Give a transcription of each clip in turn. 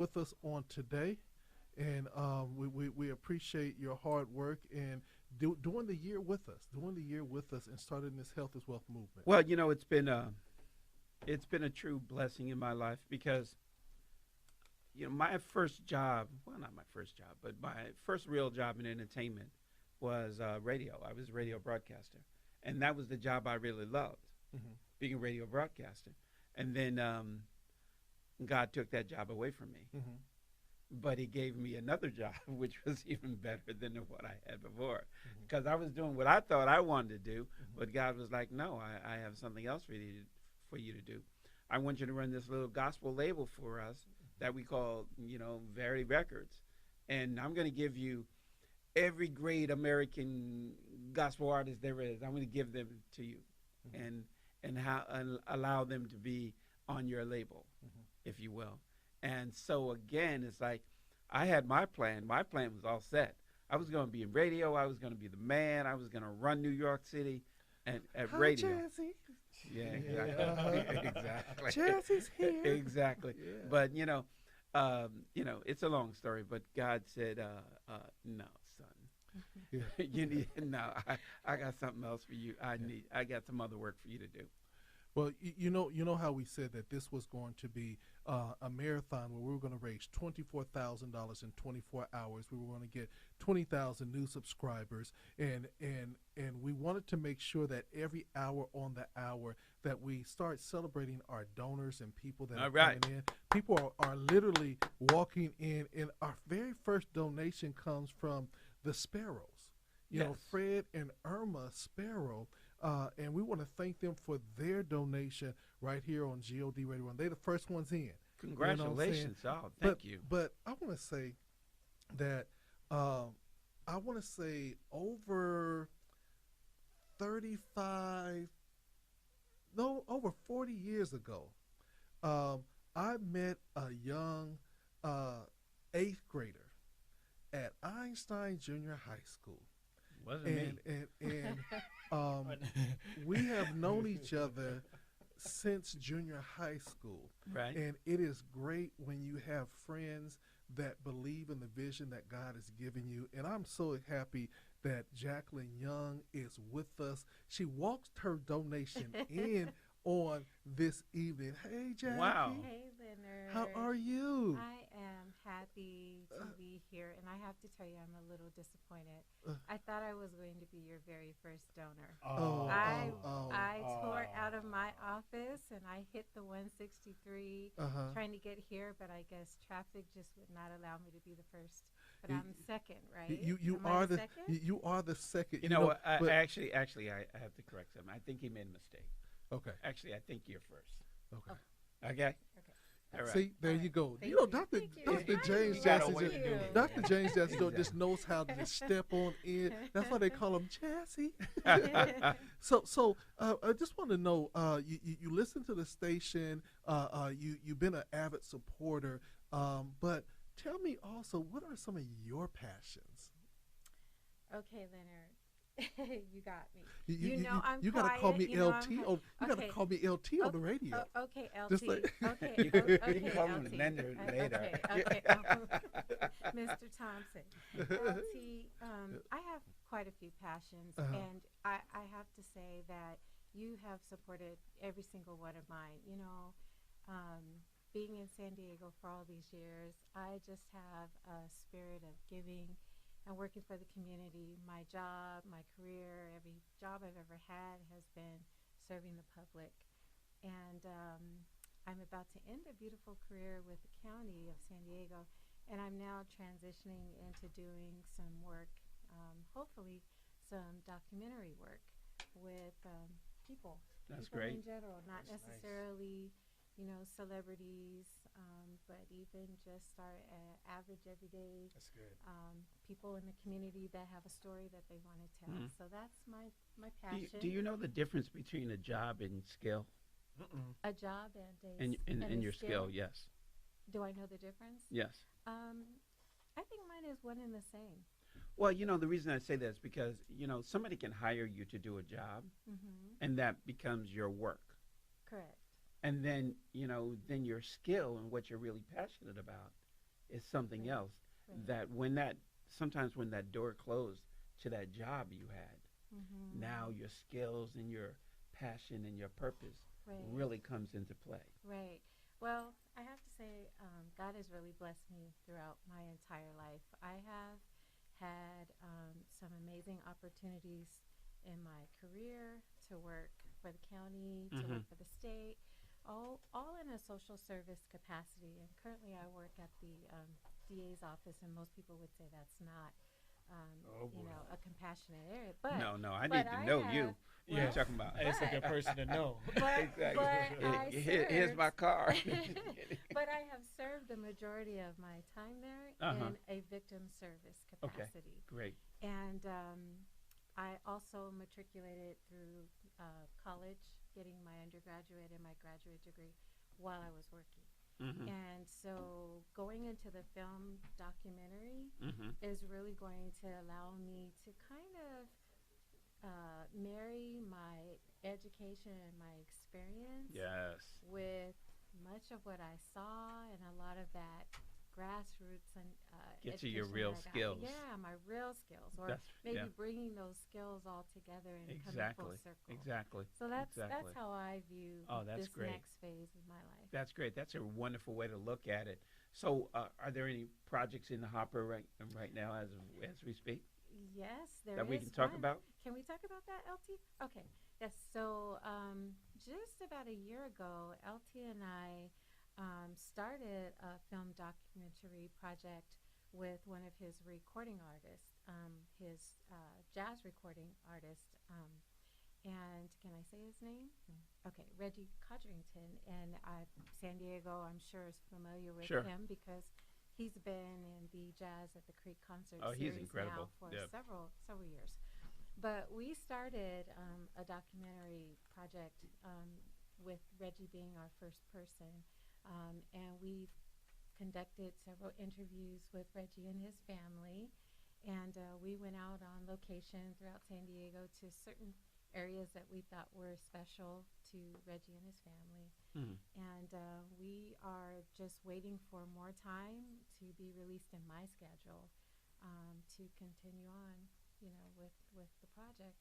with us on today, and we appreciate your hard work and doing the year with us, and starting this health is wealth movement. Well, it's been a true blessing in my life because my first job, well, not my first job, but my first real job in entertainment was radio. I was a radio broadcaster, and that was the job I really loved, Hmm. being a radio broadcaster. And then God took that job away from me, Hmm. but He gave me another job, which was even better than what I had before, Hmm. because I was doing what I thought I wanted to do, Hmm. but God was like, "No, I have something else for you to do. I want you to run this little gospel label for us that we call, Verity Records, and I'm going to give you every great American gospel artist there is. I'm going to give them to you, Hmm. and and allow them to be on your label, Hmm. if you will." And so again, it's like I had my plan. My plan was all set. I was going to be in radio. I was going to be the man. I was going to run New York City, and at Hi, radio. Jazzy. Yeah, Yeah. exactly. Exactly. Jazzy's here. Exactly. Yeah. But it's a long story. But God said, "No, son, Yeah. you need no. I got something else for you. I got some other work for you to do." Well, you know how we said that this was going to be a marathon where we were going to raise $24,000 in 24 hours. We were going to get 20,000 new subscribers, and we wanted to make sure that every hour on the hour that we start celebrating our donors and people that All are right. coming in. People are literally walking in, and our very first donation comes from the Sparrows. Yes. Fred and Irma Sparrow. And we want to thank them for their donation right here on God Radio 1. They're the first ones in. Congratulations! Oh, But thank you. but I want to say that I want to say over 35, no, over 40 years ago, I met a young eighth grader at Einstein Junior High School. Wasn't me. And we have known each other since junior high school. Right. And it is great when you have friends that believe in the vision that God has given you. And I'm so happy that Jacqueline Young is with us. She walked her donation in on this evening. Hey, Jackie. Wow. Hey, Leonard. How are you? I am happy to be here, and I have to tell you, I'm a little disappointed. Uh, I thought I was going to be your very first donor. Oh, I oh, I tore out of my office and I hit the 163 uh-huh. trying to get here, but I guess traffic just would not allow me to be the first. But You- I'm second, right? You Am I are the second? you are the second. You know what? but- Actually, I have to correct something. I think he made a mistake. okay. Actually, I think you're first. Okay. Okay. Okay. All right. See, there All you right. go. Thank You know, you. Dr. Thank you. Dr. Thank James you. Jackson, Gotta wait to do it. Dr. James Jackson Exactly. just knows how to just step on in. That's why they call him Jazzy. So I just want to know, you listen to the station, you've been an avid supporter, but tell me also, what are some of your passions? Okay, Leonard. You got me. I'm you gotta quiet. call me LT. I'm You gotta okay. call me LT on the radio. Okay, LT. Just like- Okay, You can okay, call him LT. Leonard later. Okay, Mr. Thompson. LT, I have quite a few passions, Uh-huh. and I have to say that you have supported every single one of mine. Being in San Diego for all these years, I just have a spirit of giving and working for the community. My job, my career, every job I've ever had has been serving the public. And I'm about to end a beautiful career with the county of San Diego, and I'm now transitioning into doing some work, hopefully some documentary work with people. That's people great. in general, not That's nice. necessarily, celebrities, but even just our average, everyday That's good. people in the community that have a story that they want to tell. Mhm. So that's my Do passion. you know the difference between a job and skill? A job and a And a your skill, yes. Do I know the difference? Yes. I think mine is one and the same. Well, the reason I say that is because, somebody can hire you to do a job, Mm-hmm. and that becomes your work. Correct. And then, then your skill and what you're really passionate about is something Right. else. Right. That sometimes when that door closed to that job you had, now Mm-hmm. your skills and your passion and your purpose Right. really comes into play. Right. Well, I have to say, God has really blessed me throughout my entire life. I have had some amazing opportunities in my career to work for the county, to Hmm. work for the state, all in a social service capacity. And currently, I work at the DA's office, and most people would say that's not, Oh boy. a compassionate area. But No, no, I but need to I know have you. You Yeah, well, talking about it's a good but person to know. exactly. but I Here's served, my car. but I have served the majority of my time there Uh huh. in a victim service Okay. capacity. Great. And I also matriculated through college, getting my undergraduate and my graduate degree while I was working. Mhm. And so going into the film documentary Mhm. is really going to allow me to kind of marry my education and my experience Yes. with much of what I saw and a lot of that grassroots and Get to your education that real I got. skills. Yeah, my real skills, or That's maybe yeah. bringing those skills all together and coming full Exactly. circle. Exactly. So that's Exactly. how I view Oh, that's this great. next phase of my life. That's great. That's a wonderful way to look at it. So, are there any projects in the hopper right now as we speak Yes, there that we is can talk one. about? Can we talk about that, LT? Okay. Yes. So, just about a year ago, LT and I started a film documentary project with one of his recording artists, his jazz recording artist. And can I say his name? Okay, Reggie Codrington. And San Diego, I'm sure, is familiar with Sure. him because he's been in the Jazz at the Creek concert Oh, he's series now incredible. for Yeah. several years. But we started a documentary project with Reggie being our first person, and we've conducted several interviews with Reggie and his family, and we went out on location throughout San Diego to certain areas that we thought were special to Reggie and his family. Mhm. And we are just waiting for more time to be released in my schedule to continue on, with the project.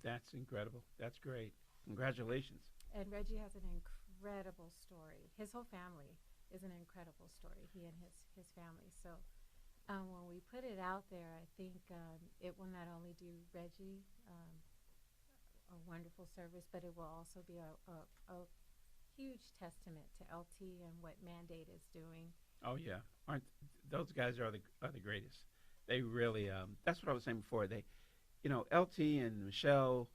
That's incredible. That's great. Congratulations. And Reggie has an incredible story. His whole family is an incredible story. He and his family. So when we put it out there, I think it will not only do Reggie a wonderful service, but it will also be a huge testament to LT and what Mandate is doing. Oh yeah. Aren't those guys are the greatest? They really. That's what I was saying before. LT and Michelle,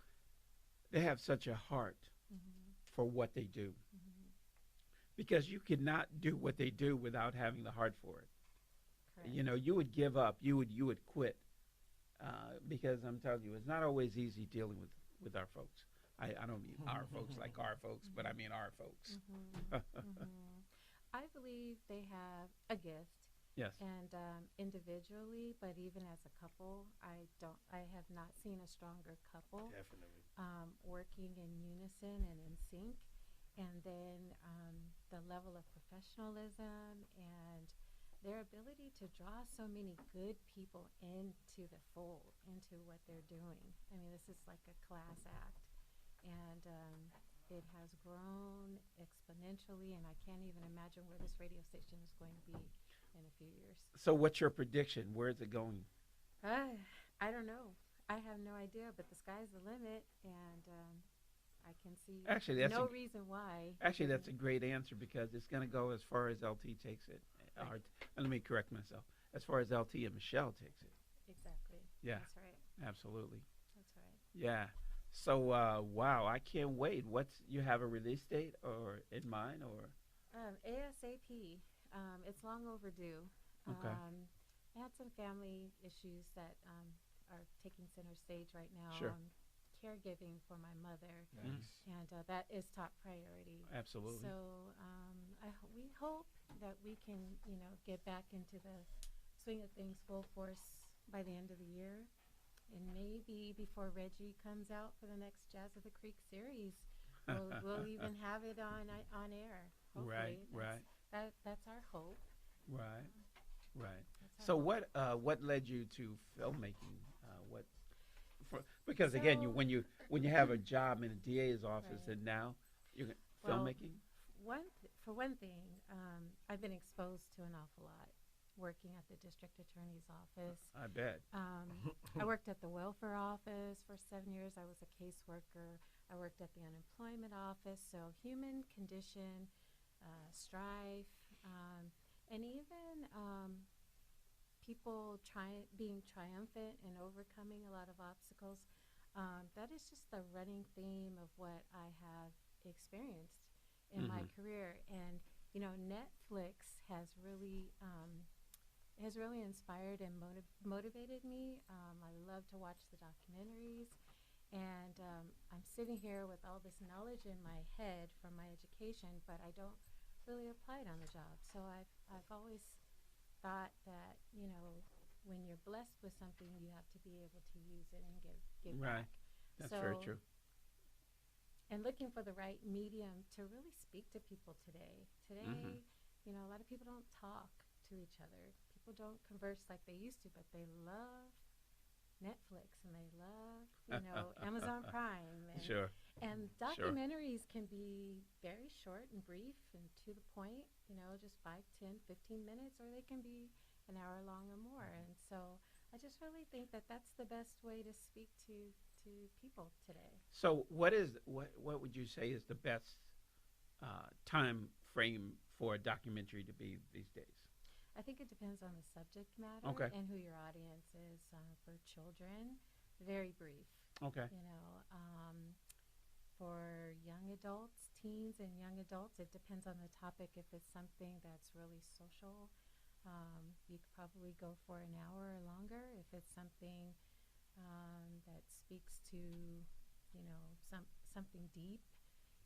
they have such a heart Mm-hmm. for what they do Mm-hmm. because you could not do what they do without having the heart for it. Correct. You would give up. You would quit because I'm telling you, it's not always easy dealing with our folks. I don't mean our folks like our folks, but I mean our folks. Mm-hmm. Mm-hmm. I believe they have a gift, Yes. and individually, but even as a couple, I have not seen a stronger couple Definitely. working in unison and in sync. And then the level of professionalism and their ability to draw so many good people into the fold, into what they're doing. I mean, this is like a class act. And it has grown exponentially, and I can't even imagine where this radio station is going to be in a few years. So what's your prediction? Where is it going? I don't know. I have no idea, but the sky's the limit, and I can see Actually, that's no reason why. that's a great answer because it's going to go as far as LT takes it. Let me correct myself. As far as LT and Michelle takes it. Exactly. Yeah. That's right. Absolutely. That's right. Yeah. So wow, I can't wait. You have a release date or in mind or? ASAP. It's long overdue. Okay. I had some family issues that are taking center stage right now. Sure. Caregiving for my mother, Nice. and that is top priority. Absolutely. So we hope that we can, get back into the swing of things full force by the end of the year, and maybe before Reggie comes out for the next Jazz of the Creek series, we'll even have it on air. Hopefully. Right. That's our hope. Right. Right. That's So our goal. what led you to filmmaking? What because again, So, when you have a job in a DA's office right. and now you're Well, filmmaking. for one thing, I've been exposed to an awful lot working at the district attorney's office. I bet. I worked at the welfare office for 7 years. I was a caseworker. I worked at the unemployment office. So human condition, strife, and even people being triumphant and overcoming a lot of obstacles. That is just the running theme of what I have experienced in my Hmm. career. And Netflix has really inspired and motivated me. I love to watch the documentaries, and I'm sitting here with all this knowledge in my head from my education, but I don't really apply it on the job. So I've always thought that when you're blessed with something, you have to be able to use it and give Right. back. That's very So true. and looking for the right medium to really speak to people today. Hmm. Today, a lot of people don't talk to each other. People don't converse like they used to, but they love Netflix and they love, Amazon Prime Sure. and Sure. documentaries can be very short and brief and to the point, just 5, 10, 15 minutes, or they can be an hour long or more. And so I just really think that that's the best way to speak to people today. So what would you say is the best time frame for a documentary to be these days? I think it depends on the subject matter Okay. and who your audience is. For children, very brief. Okay. You know, for young adults, teens and young adults, it depends on the topic. If it's something that's really social, you could probably go for an hour or longer. If it's something that speaks to, something deep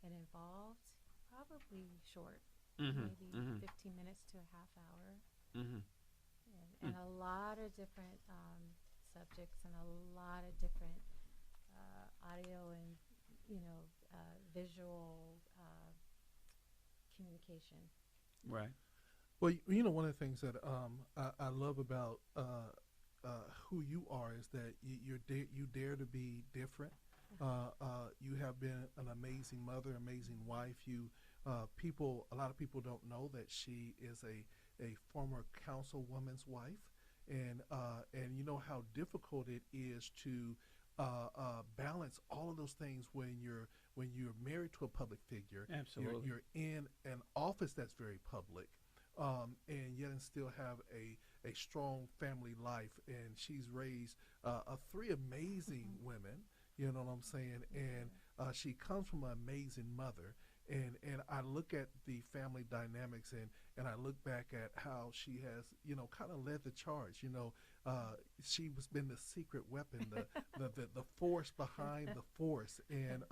and involved, probably short, Mhm. maybe Mhm. 15 minutes to a half hour. Mhm. And a lot of different subjects and a lot of different audio and visual communication. Right. Well, one of the things that I love about who you are is that you dare to be different. You have been an amazing mother, amazing wife. A lot of people don't know that she is a former councilwoman's wife, and you know how difficult it is to balance all of those things when you're married to a public figure. Absolutely. You're in an office that's very public, and yet and still have a strong family life. And she's raised three amazing women. You know what I'm saying? And she comes from an amazing mother. And I look at the family dynamics and I look back at how she has, kind of led the charge. She was been the secret weapon, the force behind the force. And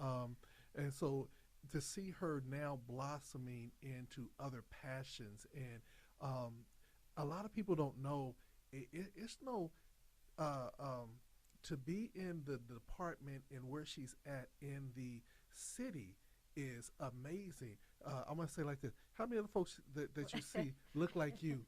so to see her now blossoming into other passions, and a lot of people don't know it's no uh, um, to be in the department and where she's at in the city is amazing. I'm gonna say it like this: how many other folks that you see look like you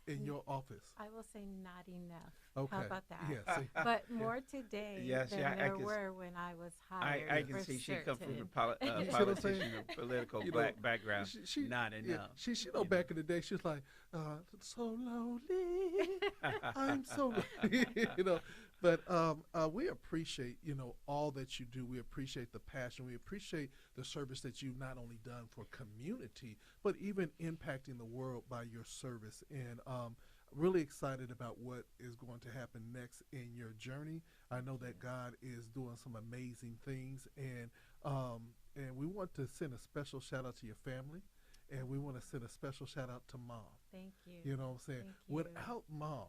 in your office? I will say not enough. Okay. How about that? Yeah. See. But Yeah. more today Yes, than yeah, I there can were when I was I hired. can for see she comes from a certain. You see what I'm saying? politician, a political You know, background. she Not yeah, enough. she you back in the day she was like so lonely. I'm so but we appreciate all that you do. We appreciate the passion. We appreciate the service that you've not only done for community but even impacting the world by your service. And really excited about what is going to happen next in your journey. I know that God is doing some amazing things, and we want to send a special shout out to your family, and we want to send a special shout out to mom. Thank you. You know what I'm saying? Thank you. Without mom,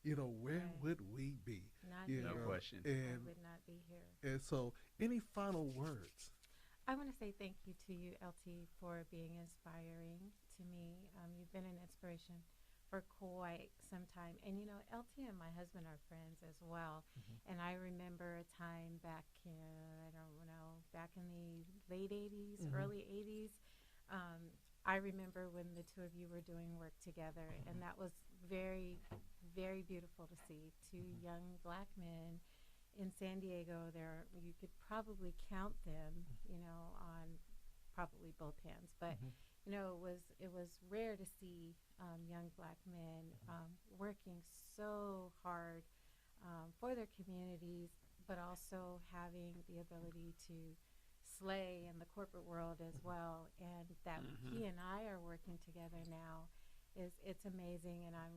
where Right. would we be? Not You here. No know, question. I And would not be here. and so, any final words? I want to say thank you to you, LT, for being inspiring to me. You've been an inspiration for quite some time. And, LT and my husband are friends as well. Mhm. And I remember a time back in, I don't know, back in the late 80s, Mhm. early 80s, I remember when the two of you were doing work together, and that was very, very beautiful to see. Two young black men in San Diego. There, you could probably count them, on probably both hands. But it was rare to see young black men working so hard for their communities, but also having the ability to slay in the corporate world as well. And that he and I are working together now it's amazing, and I'm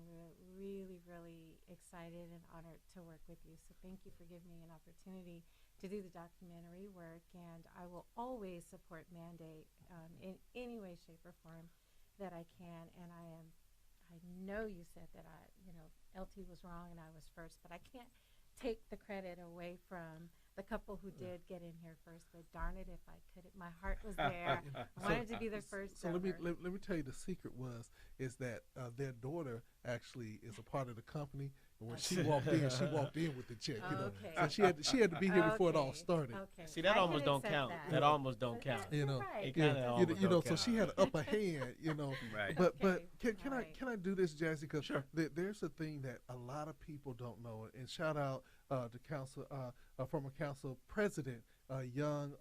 really, really excited and honored to work with you. So thank you for giving me an opportunity to do the documentary work, and I will always support Mandate in any way, shape, or form that I can. And I know you said that LT was wrong and I was first, but I can't take the credit away from the couple who did get in here first. But darn it, if I could, my heart was there. I wanted to be the first. So let me tell you, the secret is that their daughter actually is a part of the company. And when she walked in with the check. So she had to be here before it all started. Okay. See, that almost don't count. That almost don't count. Right. It kind of so she had an upper hand. Right. But Right. can I do this, Jazzy? Because Sure. There's a thing that a lot of people don't know. And shout out to council, former council president Young.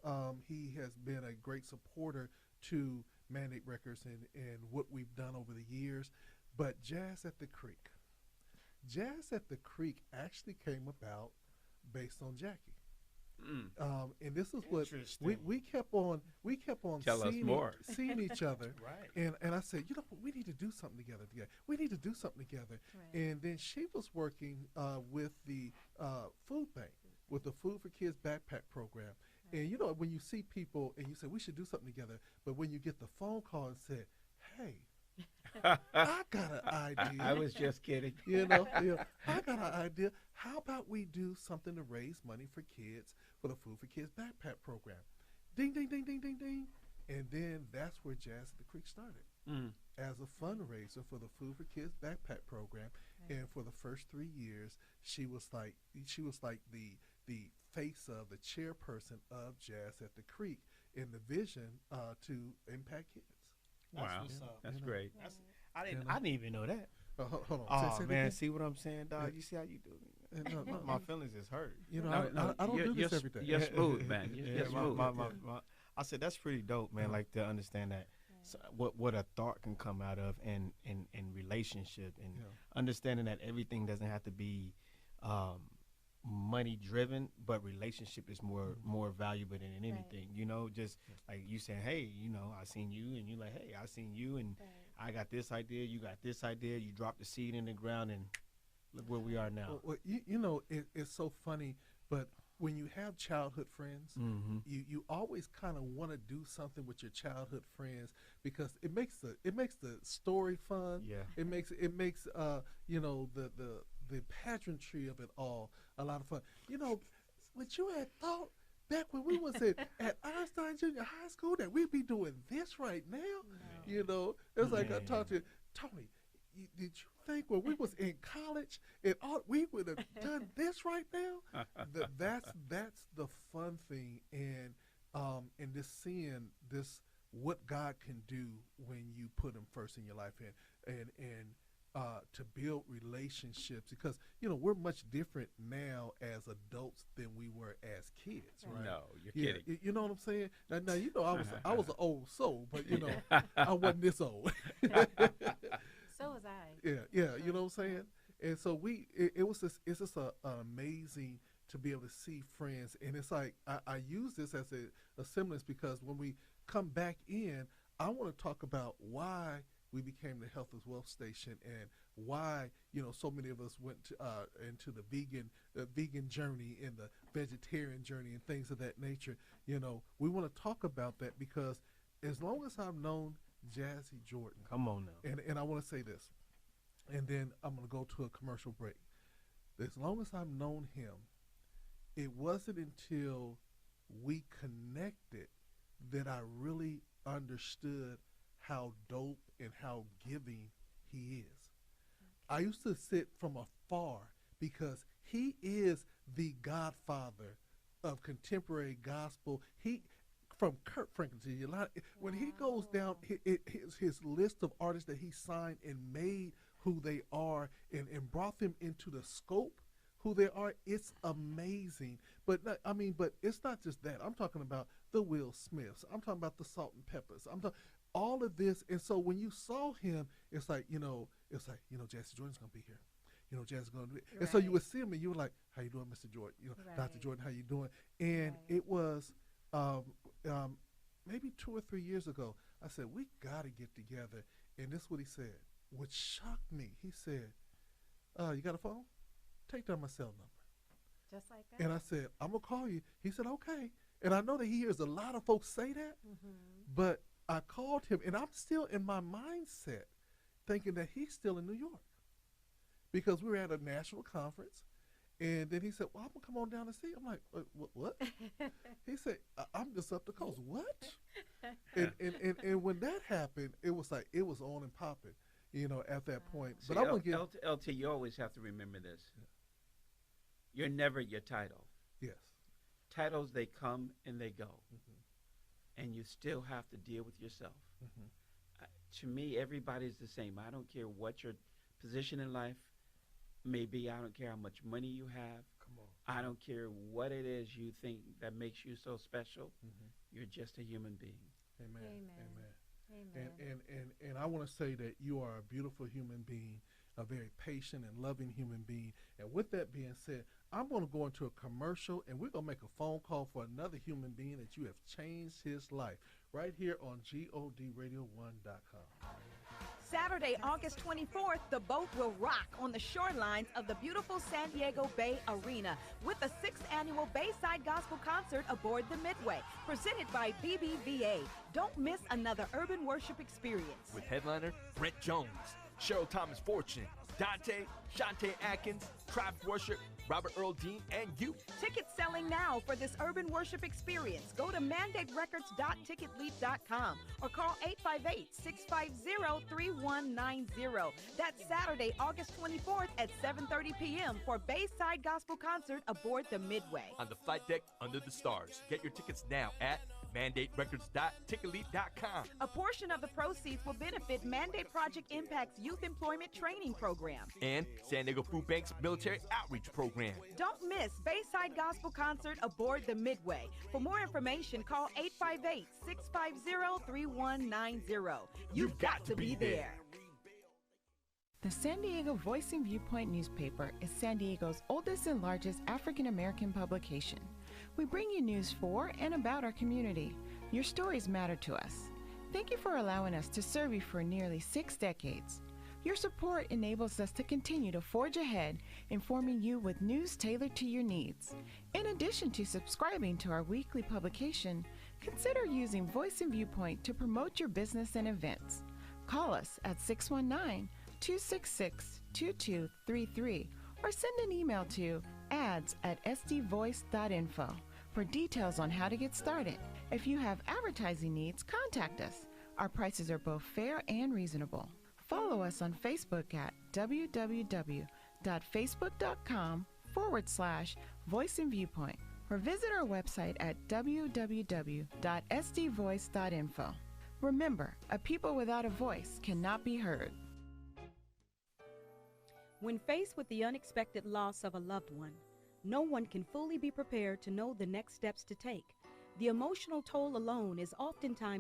He has been a great supporter to Mandate Records and what we've done over the years. But Jazz at the Creek actually came about based on Jackie. And this is what we kept on Tell us more. seeing each other. Right. And I said, we need to do something together. We need to do something together. Right. And then she was working with the food bank, with the Food for Kids backpack program. Right. And when you see people and you say we should do something together, but when you get the phone call and said, hey, I got an idea. I was just kidding. I got an idea. How about we do something to raise money for kids for the Food for Kids backpack program? Ding, ding, ding, ding, ding, ding. And then that's where Jazz at the Creek started as a fundraiser for the Food for Kids backpack program. Right. And for the first 3 years, she was like the face of the chairperson of Jazz at the Creek in the vision to impact kids. Wow, that's great. I didn't even know that. Hold on. Oh Say it man, again. see what I'm saying, dog? You see how you do me? No. My feelings is hurt. I don't do this every day. You're smooth, man. You're smooth. I said that's pretty dope, man. Like to understand that so what a thought can come out of and relationship and understanding that everything doesn't have to be money driven, but relationship is more valuable than anything. Just like you saying, hey, I seen you, and you like, hey, I seen you, and I got this idea, you got this idea, you dropped the seed in the ground, and look where we are now. Well, it's so funny, but when you have childhood friends, you always kind of want to do something with your childhood friends because it makes the story fun. Yeah. It makes the pageantry of it all a lot of fun. What you had thought back when we was at Einstein Junior High School that we'd be doing this right now. No. It was like I talked to Tony. Did you think when we was in college and we would have done this right now? That's the fun thing, and just seeing this what God can do when you put Him first in your life, and to build relationships, because we're much different now as adults than we were as kids, right? No, you're kidding. You know what I'm saying? Now I was an old soul, but I wasn't this old. So was I. Yeah, you know what I'm saying? And so it's just amazing to be able to see friends. And it's like, I use this as a semblance because when we come back in, I want to talk about why we became the Health is Wealth Station and why, so many of us went into the vegan journey and the vegetarian journey and things of that nature. We want to talk about that because as long as I've known Jazzy Jordan. Come on now. And I want to say this, and then I'm going to go to a commercial break. As long as I've known him, it wasn't until we connected that I really understood how dope and how giving he is. I used to sit from afar because he is the godfather of contemporary gospel. from Kurt Franklin to Yolanda. When he goes down his list of artists that he signed and made who they are and brought them into the scope who they are, it's amazing. But it's not just that. I'm talking about the Will Smiths. I'm talking about the Salt and Peppers. I'm talking all of this. And so when you saw him, it's like, Jesse Jordan's gonna be here. Jazz is going to do it. And so you would see him and you were like, how you doing, Mr. Jordan? Dr. Jordan, how you doing? And it was maybe 2 or 3 years ago, I said, we got to get together. And this is what he said, which shocked me. He said, you got a phone? Take down my cell number. Just like that. And I said, I'm going to call you. He said, okay. And I know that he hears a lot of folks say that, but I called him, and I'm still in my mindset thinking that he's still in New York. Because we were at a national conference, and then he said, well, I'm going to come on down and see. I'm like, what? He said, I'm just up the coast. What? and when that happened, it was like, it was on and popping, at that point. See, but I want to get... LT, you always have to remember this. Yeah. You're never your title. Yes. Titles, they come and they go. And you still have to deal with yourself. To me, everybody's the same. I don't care what your position in life maybe. I don't care how much money you have. Come on. I don't care what it is you think that makes you so special. You're just a human being. Amen. Amen. Amen. And I want to say that you are a beautiful human being, a very patient and loving human being. And with that being said, I'm going to go into a commercial, and we're going to make a phone call for another human being that you have changed his life right here on GODRadio1.com. Saturday, August 24th, the boat will rock on the shorelines of the beautiful San Diego Bay Arena with the 6th annual Bayside Gospel Concert aboard the Midway, presented by BBVA. Don't miss another urban worship experience. With headliner Brett Jones, Cheryl Thomas Fortune, Dante, Shantae Atkins, Craft Worship, Robert Earl Dean, and you. Tickets selling now for this urban worship experience. Go to mandaterecords.ticketleap.com or call 858-650-3190. That's Saturday, August 24th at 7:30 p.m. for Bayside Gospel Concert aboard the Midway. On the flight deck under the stars. Get your tickets now at mandaterecords.ticketleap.com. A portion of the proceeds will benefit Mandate Project Impact's Youth Employment Training Program and San Diego Food Bank's Military Outreach Program. Don't miss Bayside Gospel Concert aboard the Midway. For more information, call 858-650-3190. You've got to be there. The San Diego Voice and Viewpoint newspaper is San Diego's oldest and largest African American publication. We bring you news for and about our community. Your stories matter to us. Thank you for allowing us to serve you for nearly 6 decades. Your support enables us to continue to forge ahead, informing you with news tailored to your needs. In addition to subscribing to our weekly publication, consider using Voice and Viewpoint to promote your business and events. Call us at 619-266-2233 or send an email to ads@sdvoice.info for details on how to get started. If you have advertising needs, contact us. Our prices are both fair and reasonable. Follow us on Facebook at www.facebook.com/Voice and Viewpoint or visit our website at www.sdvoice.info. Remember, a people without a voice cannot be heard. When faced with the unexpected loss of a loved one, no one can fully be prepared to know the next steps to take. The emotional toll alone is oftentimes